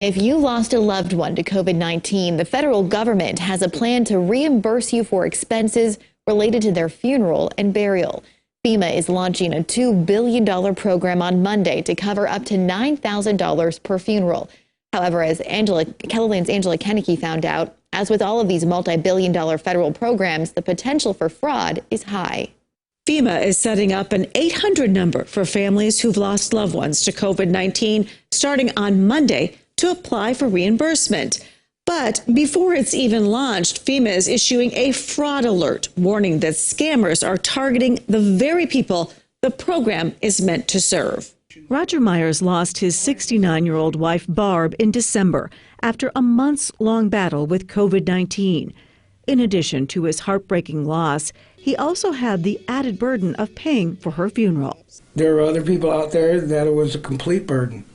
If you lost a loved one to COVID-19, the federal government has a plan to reimburse you for expenses related to their funeral and burial. FEMA is launching a $2 billion program on Monday to cover up to $9,000 per funeral. However, as KELOLAND's Angela Kennecke found out, as with all of these multi-billion-dollar federal programs, the potential for fraud is high. FEMA is setting up an 800 number for families who've lost loved ones to COVID-19 starting on Monday to apply for reimbursement. But before it's even launched, FEMA is issuing a fraud alert, warning that scammers are targeting the very people the program is meant to serve. Roger Myers lost his 69-year-old wife, Barb, in December after a months-long battle with COVID-19. In addition to his heartbreaking loss, he also had the added burden of paying for her funeral. There are other people out there that it was a complete burden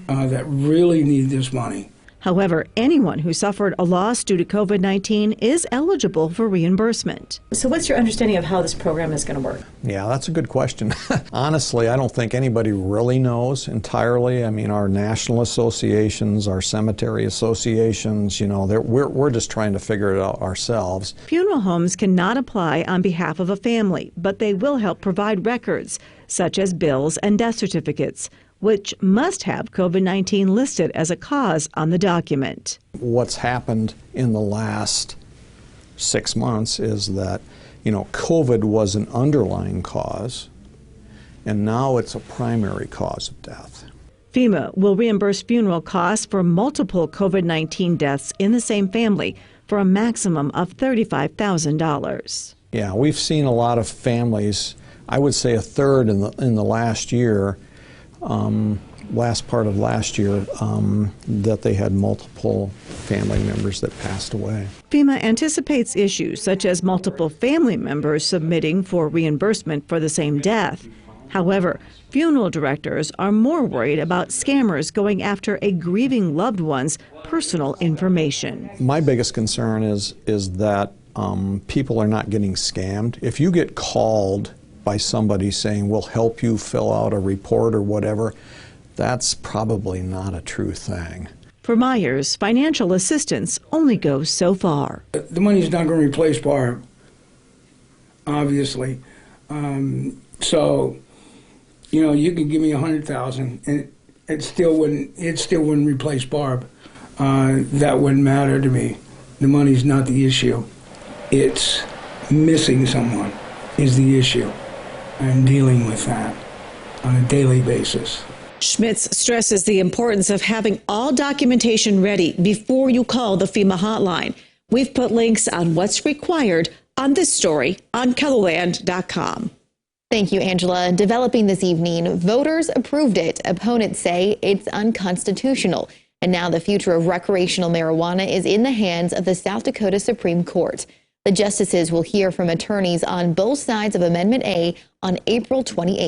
that really need this money. However, anyone who suffered a loss due to COVID-19 is eligible for reimbursement. So what's your understanding of how this program is going to work? Yeah, that's a good question. Honestly, I don't think anybody really knows entirely. I mean, our national associations, our cemetery associations, we're just trying to figure it out ourselves. Funeral homes cannot apply on behalf of a family, but they will help provide records, such as bills and death certificates, which must have COVID-19 listed as a cause on the document. What's happened in the last 6 months is that, COVID was an underlying cause, and now it's a primary cause of death. FEMA will reimburse funeral costs for multiple COVID-19 deaths in the same family for a maximum of $35,000. Yeah, we've seen a lot of families, I would say a third in the last year, last part of last year, that they had multiple family members that passed away. FEMA anticipates issues such as multiple family members submitting for reimbursement for the same death. However, funeral directors are more worried about scammers going after a grieving loved one's personal information. My biggest concern is that people are not getting scammed. If you get called by somebody saying, we'll help you fill out a report or whatever, that's probably not a true thing. For Myers, financial assistance only goes so far. The money's not going to replace Barb, obviously. So, you can give me $100,000, and it still wouldn't replace Barb. That wouldn't matter to me. The money's not the issue. It's missing someone is the issue. And dealing with that on a daily basis. Schmitz stresses the importance of having all documentation ready before you call the FEMA hotline. We've put links on what's required on this story on KELOLAND.com. Thank you, Angela. Developing this evening, voters approved it. Opponents say it's unconstitutional. And now the future of recreational marijuana is in the hands of the South Dakota Supreme Court. The justices will hear from attorneys on both sides of Amendment A on April 28th.